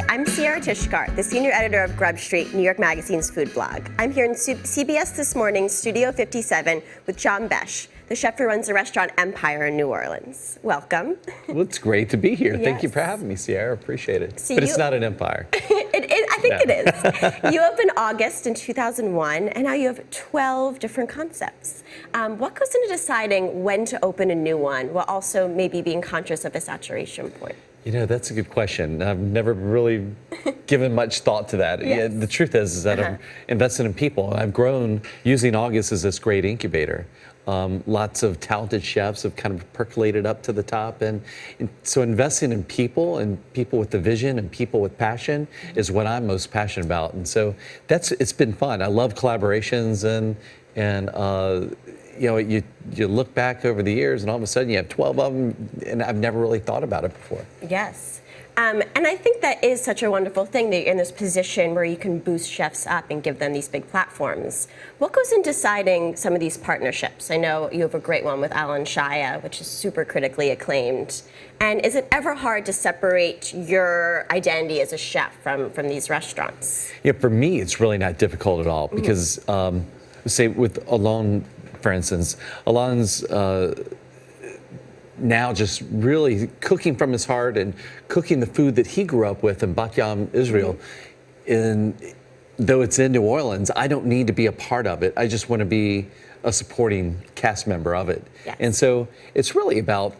I'm Sierra Tishgart, the senior editor of Grub Street, New York Magazine's food blog. I'm here in CBS This Morning, Studio 57, with John Besh, the chef who runs the restaurant Empire in New Orleans. Welcome. Well, it's great to be here. Yes. Thank you for having me, Sierra. Appreciate it. So but it's not an empire. I think it is. You opened August in 2001, and now you have 12 different concepts. What goes into deciding when to open a new one, while also maybe being conscious of a saturation point? You know, that's a good question. I've never really given much thought to that. Yes. Yeah, the truth is that I'm invested in people. I've grown using August as this great incubator. Lots of talented chefs have kind of percolated up to the top. And so investing in people and people with the vision and people with passion is what I'm most passionate about. And so it's been fun. I love collaborations and you know, you look back over the years and all of a sudden you have 12 of them, and I've never really thought about it before. Yes. And I think that is such a wonderful thing that you're in this position where you can boost chefs up and give them these big platforms. What goes in deciding some of these partnerships? I know you have a great one with Alan Shaya, which is super critically acclaimed. And is it ever hard to separate your identity as a chef from these restaurants? Yeah, for me, it's really not difficult at all because, say with Alon, for instance, Alon's now just really cooking from his heart and cooking the food that he grew up with in Bat Yam, Israel. And though it's in New Orleans, I don't need to be a part of it. I just want to be a supporting cast member of it. Yes. And so it's really about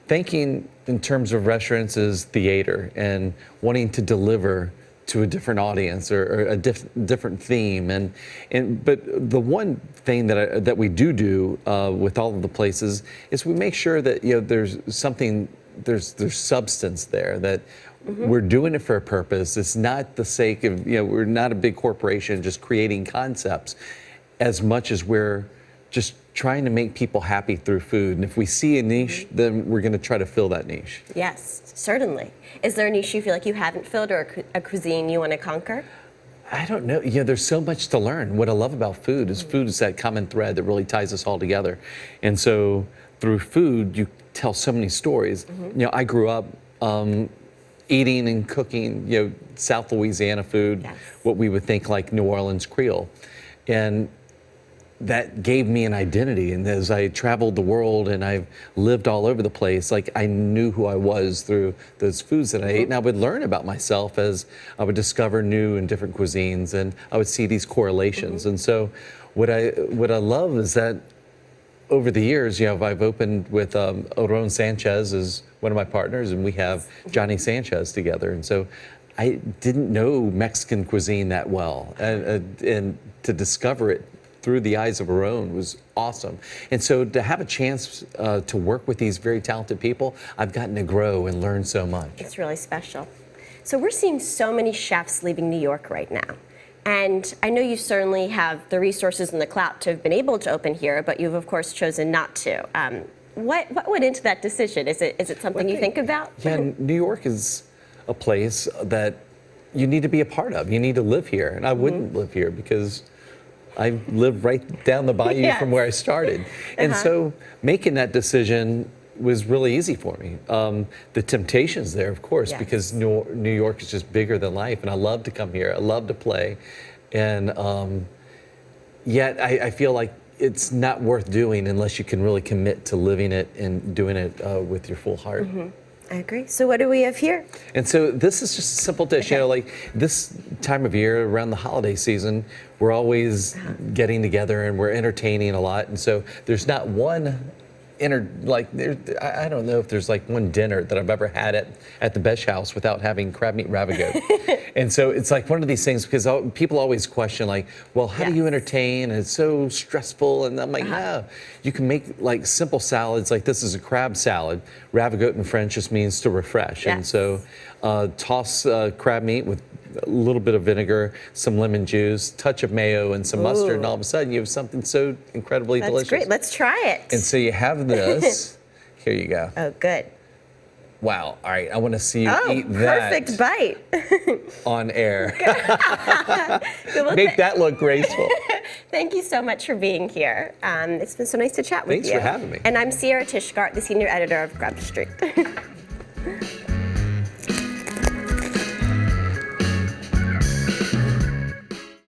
thinking in terms of restaurants as theater and wanting to deliver to a different audience or a different theme, but the one thing that we do with all of the places is we make sure that there's something, there's substance there, that we're doing it for a purpose. It's not the sake of we're not a big corporation just creating concepts, as much as we're just trying to make people happy through food. And if we see a niche, then we're going to try to fill that niche. Yes, certainly. Is there a niche you feel like you haven't filled, or a cuisine you want to conquer? I don't know. There's so much to learn. What I love about food is that common thread that really ties us all together. And so through food, you tell so many stories. I grew up eating and cooking, South Louisiana food, what we would think like New Orleans Creole. And that gave me an identity, and as I traveled the world and I've lived all over the place, like I knew who I was through those foods that I ate, and I would learn about myself as I would discover new and different cuisines, and I would see these correlations. And so what I love is that over the years, I've opened with Oron Sanchez as one of my partners, and we have Johnny Sanchez together. And so I didn't know Mexican cuisine that well, and to discover it through the eyes of our own was awesome. And so to have a chance to work with these very talented people, I've gotten to grow and learn so much. It's really special. So we're seeing so many chefs leaving New York right now. And I know you certainly have the resources and the clout to have been able to open here, but you've of course chosen not to. What went into that decision? Is it something you think about? Yeah, New York is a place that you need to be a part of. You need to live here. And I wouldn't live here because I live right down the bayou from where I started. And so making that decision was really easy for me. The temptation's there, of course, because New York is just bigger than life, and I love to come here. I love to play. And yet I feel like it's not worth doing unless you can really commit to living it and doing it with your full heart. I agree. So what do we have here? And so this is just a simple dish. Like this time of year, around the holiday season, we're always getting together and we're entertaining a lot. And so there's not one I don't know if there's like one dinner that I've ever had at the Besh house without having crab meat ravigote. And so it's like one of these things, because people always question, like, well, how do you entertain? And it's so stressful. And I'm like, no, you can make like simple salads. Like this is a crab salad. Ravigote in French just means to refresh. And so toss crab meat with a little bit of vinegar, some lemon juice, touch of mayo, and some mustard, and all of a sudden you have something so incredibly delicious. That's great. Let's try it. And so you have this. Here you go. Oh, good. Wow. All right. I want to see you eat that. Perfect bite. On air. Make that look graceful. Thank you so much for being here. It's been so nice to chat with you. Thanks for having me. And I'm Sierra Tishgart, the senior editor of Grub Street.